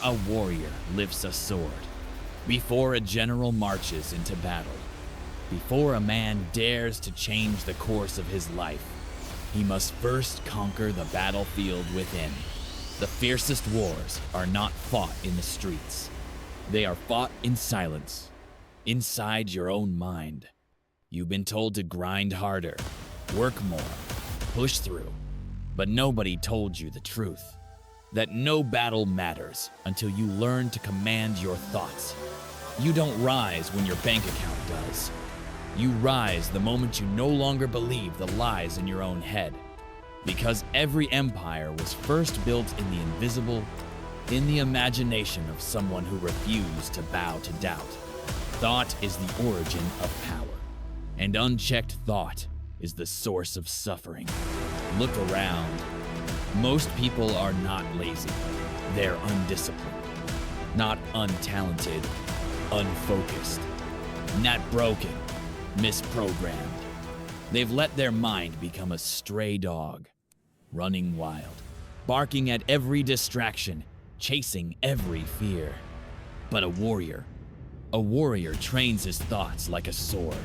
a warrior lifts a sword, before a general marches into battle, before a man dares to change the course of his life, he must first conquer the battlefield within. The fiercest wars are not fought in the streets. They are fought in silence, inside your own mind. You've been told to grind harder, work more, push through, but nobody told you the truth. That no battle matters until you learn to command your thoughts. You don't rise when your bank account does. You rise the moment you no longer believe the lies in your own head. Because every empire was first built in the invisible, in the imagination of someone who refused to bow to doubt. Thought is the origin of power, and unchecked thought is the source of suffering. Look around. Most people are not lazy. They're undisciplined, not untalented, unfocused, not broken, misprogrammed. They've let their mind become a stray dog, running wild, barking at every distraction, chasing every fear. But a warrior trains his thoughts like a sword,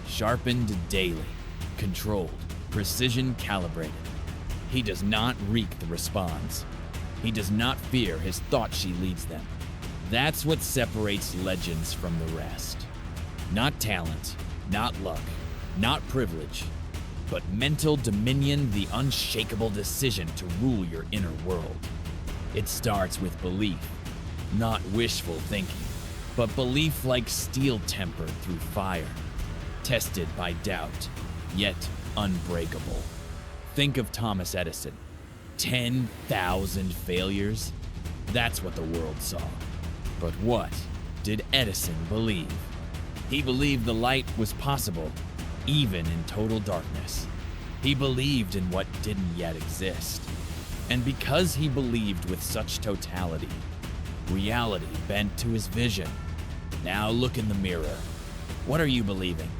sharpened daily, controlled, precision calibrated. He does not wreak the response. He does not fear his thought she leads them. That's what separates legends from the rest. Not talent, not luck, not privilege, but mental dominion, the unshakable decision to rule your inner world. It starts with belief, not wishful thinking, but belief like steel tempered through fire, tested by doubt, yet unbreakable. Think of Thomas Edison. 10,000 failures? That's what the world saw. But what did Edison believe? He believed the light was possible, even in total darkness. He believed in what didn't yet exist. And because he believed with such totality, reality bent to his vision. Now look in the mirror. What are you believing?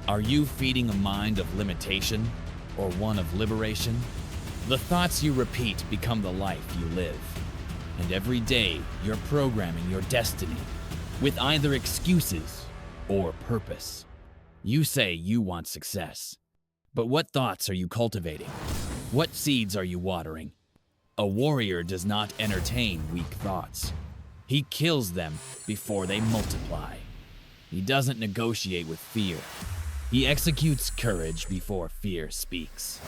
Are you feeding a mind of limitation or one of liberation? The thoughts you repeat become the life you live. And every day you're programming your destiny with either excuses or purpose. You say you want success, but what thoughts are you cultivating? What seeds are you watering? A warrior does not entertain weak thoughts. He kills them before they multiply. He doesn't negotiate with fear. He executes courage before fear speaks.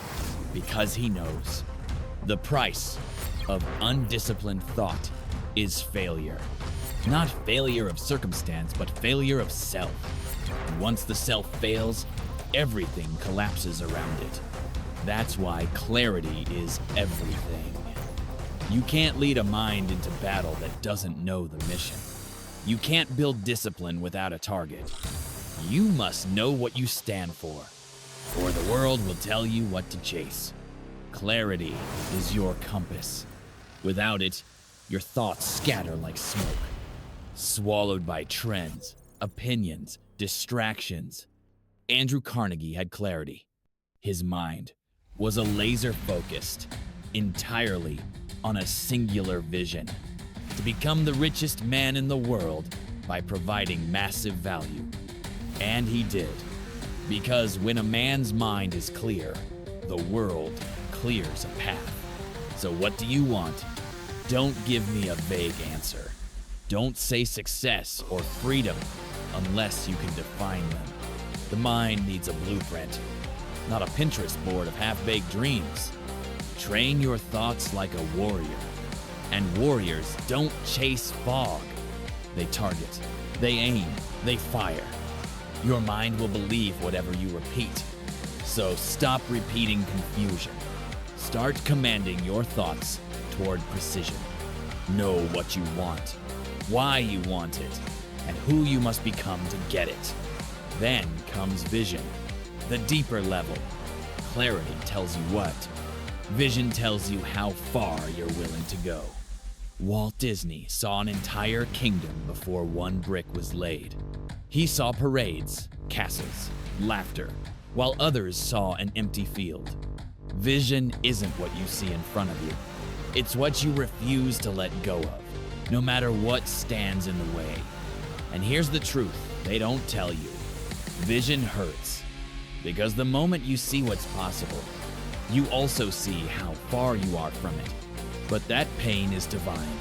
Because he knows the price of undisciplined thought is failure. Not failure of circumstance, but failure of self. And once the self fails, everything collapses around it. That's why clarity is everything. You can't lead a mind into battle that doesn't know the mission. You can't build discipline without a target. You must know what you stand for, or the world will tell you what to chase. Clarity is your compass. Without it, your thoughts scatter like smoke, swallowed by trends, opinions, distractions. Andrew Carnegie had clarity. His mind was a laser-focused, entirely on a singular vision, to become the richest man in the world by providing massive value. And he did. Because when a man's mind is clear, the world clears a path. So what do you want? Don't give me a vague answer. Don't say success or freedom unless you can define them. The mind needs a blueprint, not a Pinterest board of half-baked dreams. Train your thoughts like a warrior. And warriors don't chase fog. They target, they aim, they fire. Your mind will believe whatever you repeat. So stop repeating confusion. Start commanding your thoughts toward precision. Know what you want, why you want it, and who you must become to get it. Then comes vision, the deeper level. Clarity tells you what. Vision tells you how far you're willing to go. Walt Disney saw an entire kingdom before one brick was laid. He saw parades, castles, laughter, while others saw an empty field. Vision isn't what you see in front of you. It's what you refuse to let go of. no matter what stands in the way. And here's the truth they don't tell you. Vision hurts, because the moment you see what's possible, you also see how far you are from it. But that pain is divine.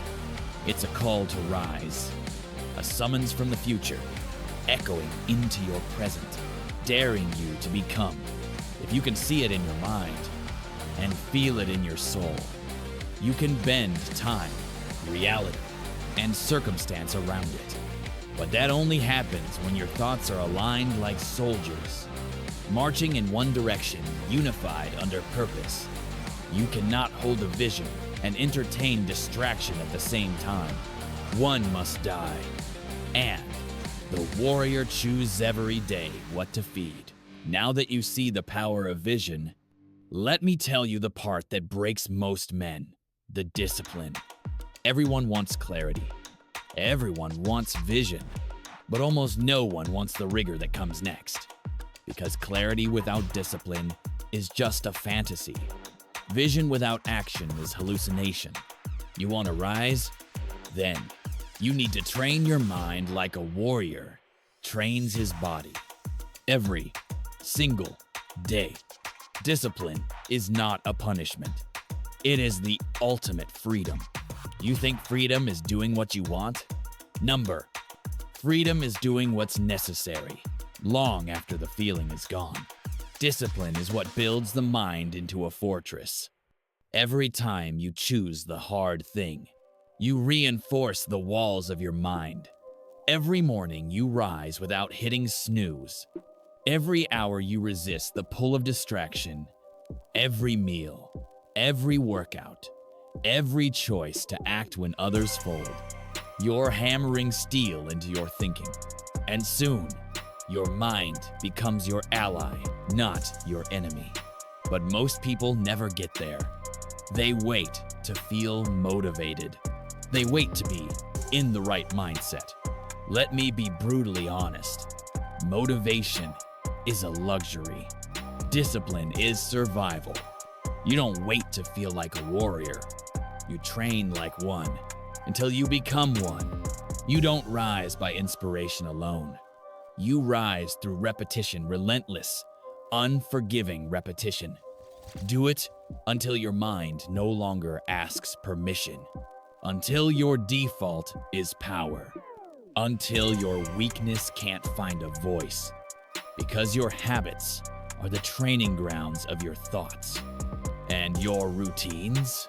It's a call to rise, a summons from the future, echoing into your present, daring you to become. If you can see it in your mind and feel it in your soul, you can bend time, reality, and circumstance around it. But that only happens when your thoughts are aligned like soldiers, marching in one direction, unified under purpose. You cannot hold a vision and entertain distraction at the same time. One must die, and the warrior chooses every day what to feed. Now that you see the power of vision, let me tell you the part that breaks most men: the discipline. Everyone wants clarity. Everyone wants vision. But almost no one wants the rigor that comes next. Because clarity without discipline is just a fantasy. Vision without action is hallucination. You want to rise? Then you need to train your mind like a warrior trains his body. Every single day. Discipline is not a punishment. It is the ultimate freedom. You think freedom is doing what you want? Number. Freedom is doing what's necessary, long after the feeling is gone. Discipline is what builds the mind into a fortress. Every time you choose the hard thing, you reinforce the walls of your mind. Every morning you rise without hitting snooze. Every hour you resist the pull of distraction. Every meal, every workout, every choice to act when others fold. You're hammering steel into your thinking. And soon, your mind becomes your ally, not your enemy. But most people never get there. They wait to feel motivated. They wait to be in the right mindset. Let me be brutally honest. Motivation is a luxury. Discipline is survival. You don't wait to feel like a warrior. You train like one until you become one. You don't rise by inspiration alone. You rise through repetition, relentless, unforgiving repetition. Do it until your mind no longer asks permission, until your default is power, until your weakness can't find a voice, because your habits are the training grounds of your thoughts, and your routines,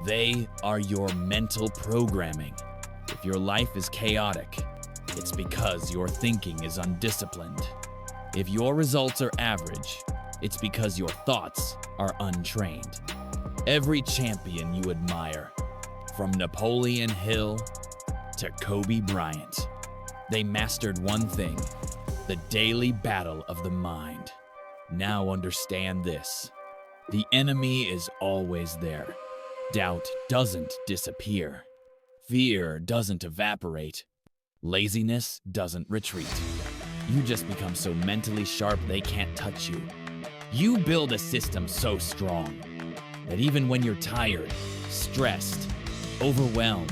they are your mental programming. If your life is chaotic, it's because your thinking is undisciplined. If your results are average, it's because your thoughts are untrained. Every champion you admire, from Napoleon Hill to Kobe Bryant, they mastered one thing: the daily battle of the mind. Now understand this: the enemy is always there. Doubt doesn't disappear. Fear doesn't evaporate. Laziness doesn't retreat. You just become so mentally sharp they can't touch you. You build a system so strong that even when you're tired, stressed, overwhelmed,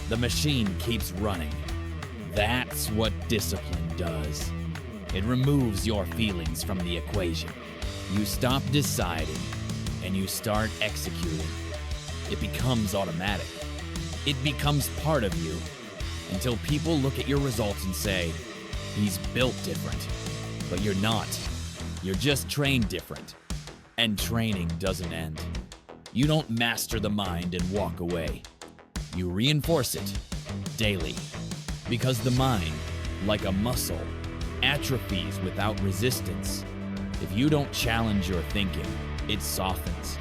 the machine keeps running. That's what discipline does. It removes your feelings from the equation. You stop deciding and you start executing. It becomes automatic. It becomes part of you until people look at your results and say, "He's built different." But you're not. You're just trained different. And training doesn't end. You don't master the mind and walk away. You reinforce it daily. Because the mind, like a muscle, atrophies without resistance. If you don't challenge your thinking, it softens.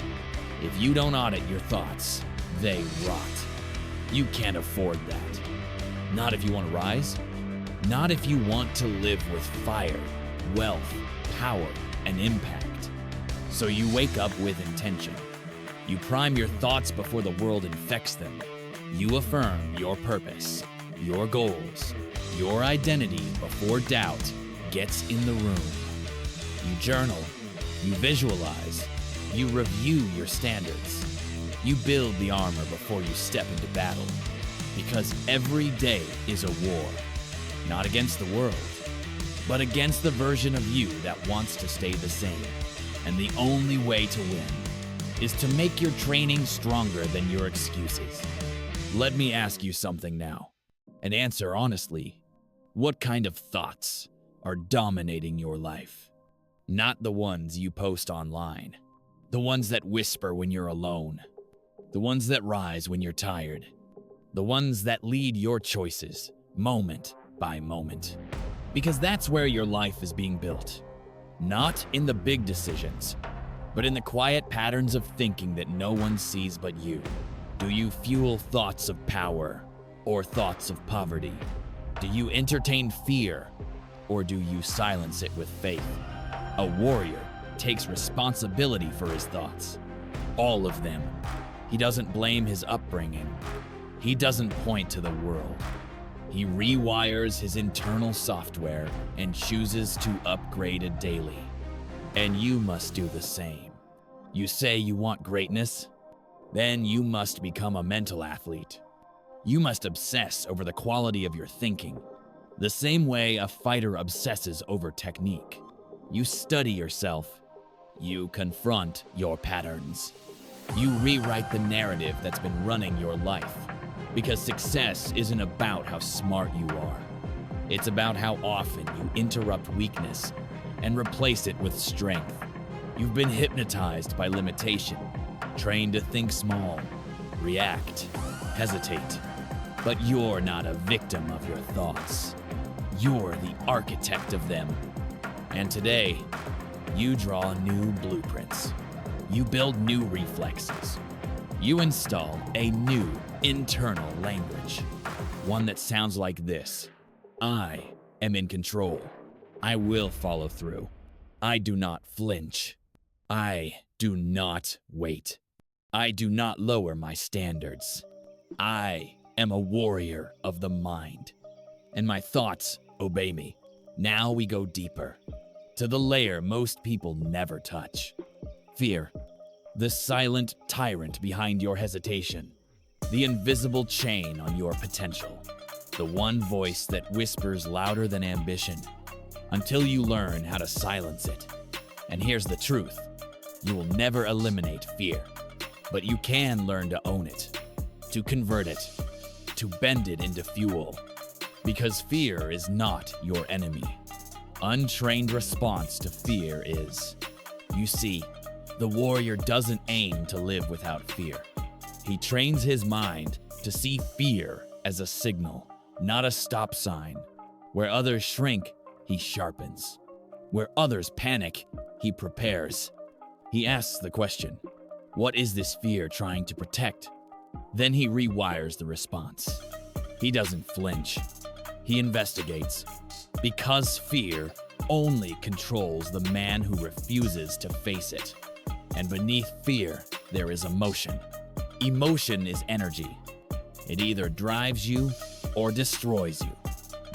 If you don't audit your thoughts, they rot. You can't afford that. Not if you want to rise. Not if you want to live with fire, wealth, power, and impact. So you wake up with intention. You prime your thoughts before the world infects them. You affirm your purpose, your goals, your identity before doubt gets in the room. You journal, you visualize, you review your standards. You build the armor before you step into battle. Because every day is a war, not against the world, but against the version of you that wants to stay the same. And the only way to win is to make your training stronger than your excuses. Let me ask you something now, and answer honestly. What kind of thoughts are dominating your life? Not the ones you post online, the ones that whisper when you're alone, the ones that rise when you're tired, the ones that lead your choices moment by moment. Because that's where your life is being built. Not in the big decisions, but in the quiet patterns of thinking that no one sees but you. Do you fuel thoughts of power or thoughts of poverty? Do you entertain fear or do you silence it with faith? A warrior takes responsibility for his thoughts. All of them. He doesn't blame his upbringing. He doesn't point to the world. He rewires his internal software and chooses to upgrade it daily. And you must do the same. You say you want greatness? Then you must become a mental athlete. You must obsess over the quality of your thinking, the same way a fighter obsesses over technique. You study yourself. You confront your patterns. You rewrite the narrative that's been running your life. Because success isn't about how smart you are. It's about how often you interrupt weakness and replace it with strength. You've been hypnotized by limitation, trained to think small, react, hesitate. But you're not a victim of your thoughts. You're the architect of them. And today, you draw new blueprints. You build new reflexes. You install a new internal language. One that sounds like this. I am in control. I will follow through. I do not flinch. I do not wait. I do not lower my standards. I am a warrior of the mind. And my thoughts obey me. Now we go deeper, to the layer most people never touch. Fear. The silent tyrant behind your hesitation. The invisible chain on your potential. The one voice that whispers louder than ambition. Until you learn how to silence it. And here's the truth. You will never eliminate fear. But you can learn to own it. To convert it. To bend it into fuel. Because fear is not your enemy. Untrained response to fear is. You see, the warrior doesn't aim to live without fear. He trains his mind to see fear as a signal, not a stop sign. Where others shrink, he sharpens. Where others panic, he prepares. He asks the question, what is this fear trying to protect? Then he rewires the response. He doesn't flinch. He investigates. Because fear only controls the man who refuses to face it. And beneath fear, there is emotion. Emotion is energy. It either drives you or destroys you.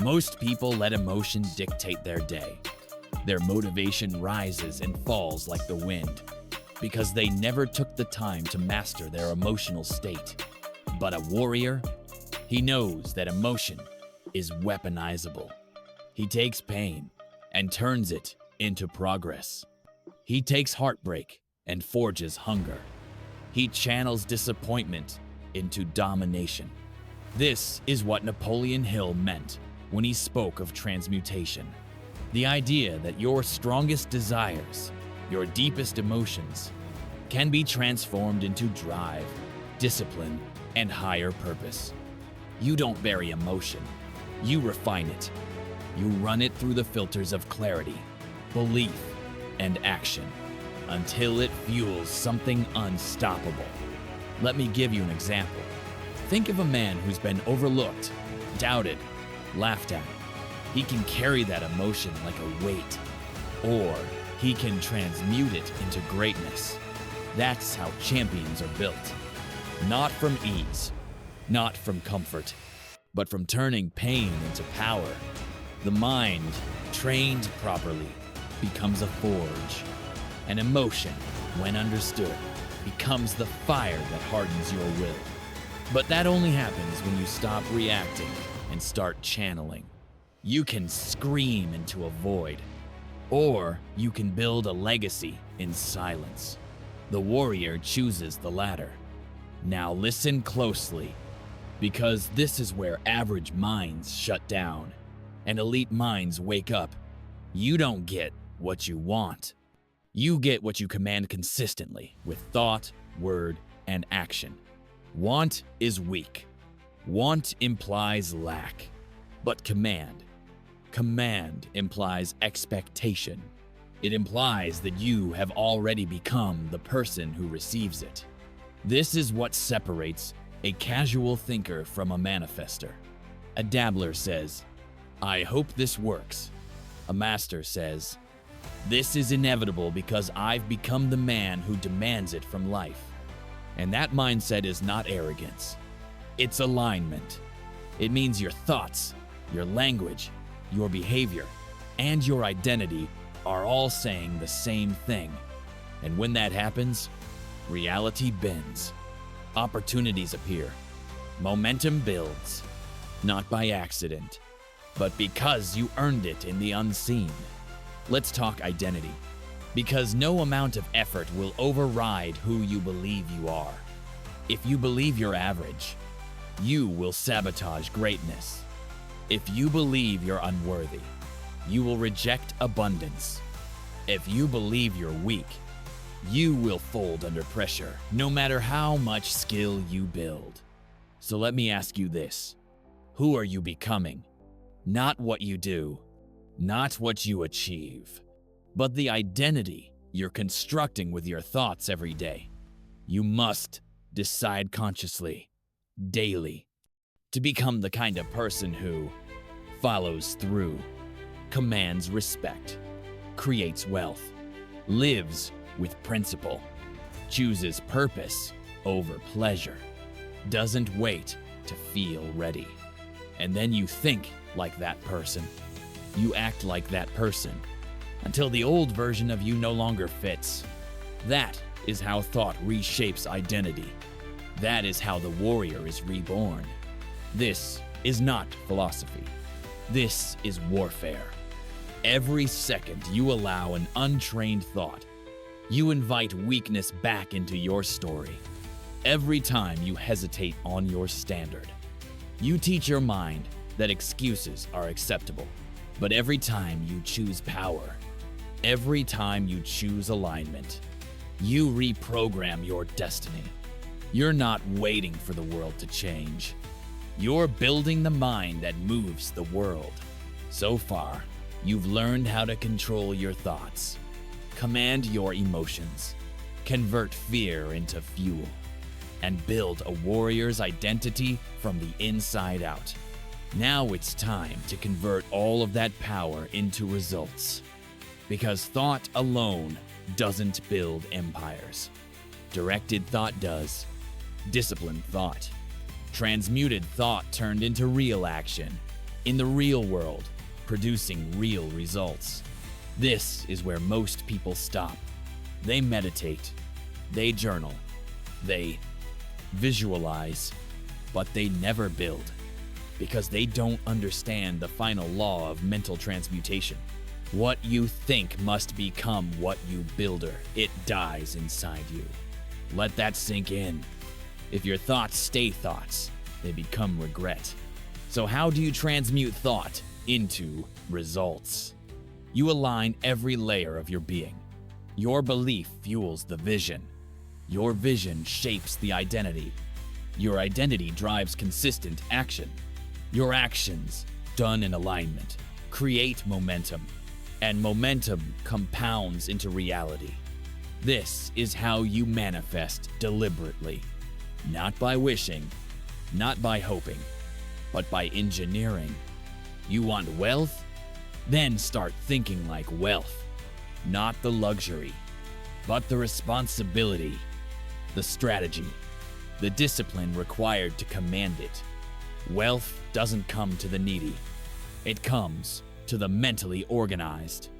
Most people let emotion dictate their day. Their motivation rises and falls like the wind because they never took the time to master their emotional state. But a warrior, he knows that emotion is weaponizable. He takes pain and turns it into progress. He takes heartbreak and forges hunger. He channels disappointment into domination. This is what Napoleon Hill meant when he spoke of transmutation. The idea that your strongest desires, your deepest emotions, can be transformed into drive, discipline, and higher purpose. You don't bury emotion, you refine it. You run it through the filters of clarity, belief, and action until it fuels something unstoppable. Let me give you an example. Think of a man who's been overlooked, doubted, laughed at. He can carry that emotion like a weight, or he can transmute it into greatness. That's how champions are built. Not from ease, not from comfort, but from turning pain into power. The mind, trained properly, becomes a forge. And emotion, when understood, becomes the fire that hardens your will. But that only happens when you stop reacting and start channeling. You can scream into a void, or you can build a legacy in silence. The warrior chooses the latter. Now listen closely, because this is where average minds shut down and elite minds wake up. You don't get what you want. You get what you command consistently with thought, word, and action. Want is weak. Want implies lack. But command implies expectation. It implies that you have already become the person who receives it. This is what separates a casual thinker from a manifester. A dabbler says, "I hope this works." A master says, "This is inevitable because I've become the man who demands it from life." And that mindset is not arrogance. It's alignment. It means your thoughts, your language, your behavior, and your identity are all saying the same thing. And when that happens, reality bends. Opportunities appear. Momentum builds. Not by accident, but because you earned it in the unseen. Let's talk identity. Because no amount of effort will override who you believe you are. If you believe you're average, you will sabotage greatness. If you believe you're unworthy, you will reject abundance. If you believe you're weak, you will fold under pressure, no matter how much skill you build. So let me ask you this. Who are you becoming? Not what you do, not what you achieve, but the identity you're constructing with your thoughts every day. You must decide consciously, daily, to become the kind of person who follows through, commands respect, creates wealth, lives with principle, chooses purpose over pleasure, doesn't wait to feel ready. And then you think like that person. You act like that person until the old version of you no longer fits. That is how thought reshapes identity. That is how the warrior is reborn. This is not philosophy. This is warfare. Every second you allow an untrained thought, you invite weakness back into your story. Every time you hesitate on your standard, you teach your mind that excuses are acceptable. But every time you choose power, every time you choose alignment, you reprogram your destiny. You're not waiting for the world to change. You're building the mind that moves the world. So far, you've learned how to control your thoughts, command your emotions, convert fear into fuel, and build a warrior's identity from the inside out. Now it's time to convert all of that power into results. Because thought alone doesn't build empires. Directed thought does. Disciplined thought. Transmuted thought turned into real action. In the real world, producing real results. This is where most people stop. They meditate. They journal. They visualize. But they never build. Because they don't understand the final law of mental transmutation. What you think must become what you builder. It dies inside you. Let that sink in. If your thoughts stay thoughts, they become regret. So how do you transmute thought into results? You align every layer of your being. Your belief fuels the vision. Your vision shapes the identity. Your identity drives consistent action. Your actions, done in alignment, create momentum, and momentum compounds into reality. This is how you manifest deliberately, not by wishing, not by hoping, but by engineering. You want wealth? Then start thinking like wealth, not the luxury, but the responsibility, the strategy, the discipline required to command it. Wealth doesn't come to the needy. It comes to the mentally organized.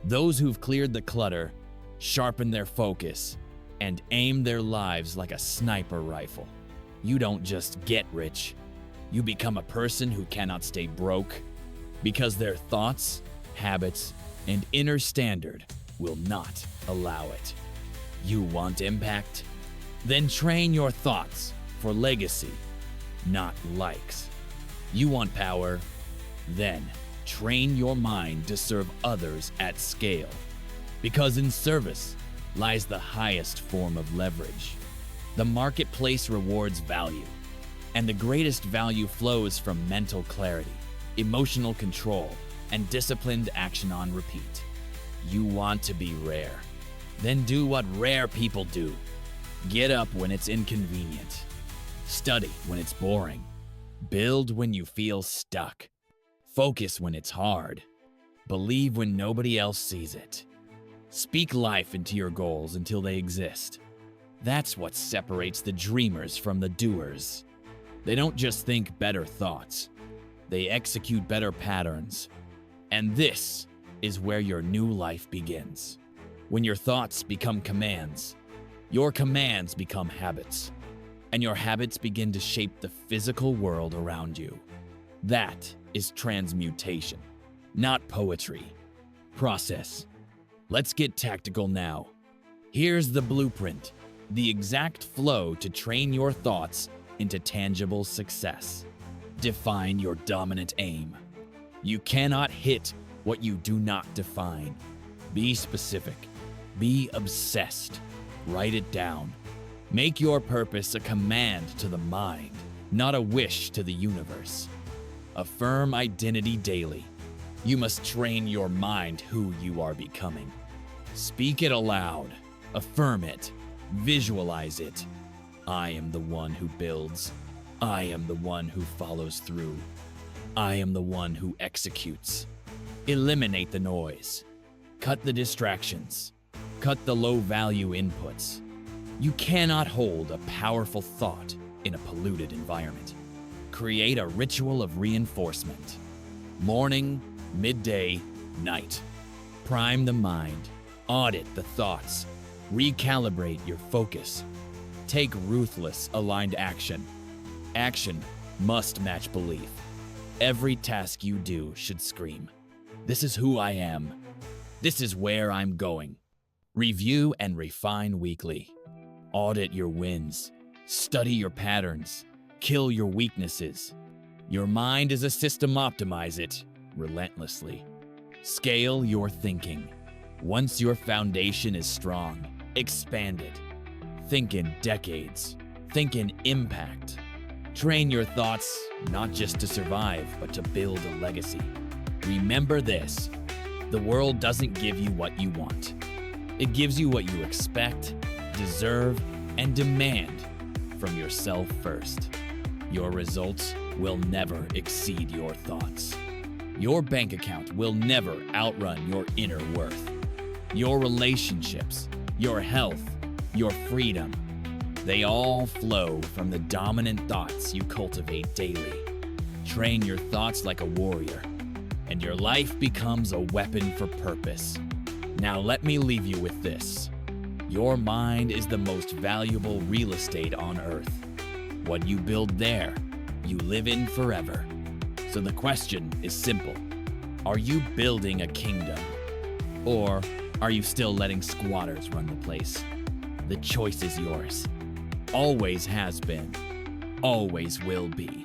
Those who've cleared the clutter, sharpened their focus, and aimed their lives like a sniper rifle. You don't just get rich. You become a person who cannot stay broke because their thoughts, habits, and inner standard will not allow it. You want impact? Then train your thoughts for legacy, not likes. You want power? Then train your mind to serve others at scale. Because in service lies the highest form of leverage. The marketplace rewards value, and the greatest value flows from mental clarity, emotional control, and disciplined action on repeat. You want to be rare? Then do what rare people do. Get up when it's inconvenient. Study when it's boring. Build when you feel stuck. Focus when it's hard. Believe when nobody else sees it. Speak life into your goals until they exist. That's what separates the dreamers from the doers. They don't just think better thoughts. They execute better patterns. And this is where your new life begins. When your thoughts become commands, your commands become habits, and your habits begin to shape the physical world around you. That is transmutation, not poetry. Process. Let's get tactical now. Here's the blueprint, the exact flow to train your thoughts into tangible success. Define your dominant aim. You cannot hit what you do not define. Be specific. Be obsessed. Write it down. Make your purpose a command to the mind, not a wish to the universe. Affirm identity daily. You must train your mind who you are becoming. Speak it aloud. Affirm it. Visualize it. I am the one who builds. I am the one who follows through. I am the one who executes. Eliminate the noise. Cut the distractions. Cut the low-value inputs. You cannot hold a powerful thought in a polluted environment. Create a ritual of reinforcement. Morning, midday, night. Prime the mind. Audit the thoughts. Recalibrate your focus. Take ruthless, aligned action. Action must match belief. Every task you do should scream, "This is who I am. This is where I'm going." Review and refine weekly. Audit your wins. Study your patterns. Kill your weaknesses. Your mind is a system, optimize it relentlessly. Scale your thinking. Once your foundation is strong, expand it. Think in decades. Think in impact. Train your thoughts not just to survive, but to build a legacy. Remember this: the world doesn't give you what you want. It gives you what you expect, deserve, and demand from yourself first. Your results will never exceed your thoughts. Your bank account will never outrun your inner worth. Your relationships, your health, your freedom, they all flow from the dominant thoughts you cultivate daily. Train your thoughts like a warrior, and your life becomes a weapon for purpose. Now let me leave you with this. Your mind is the most valuable real estate on earth. What you build there, you live in forever. So the question is simple. Are you building a kingdom? Or are you still letting squatters run the place? The choice is yours. Always has been. Always will be.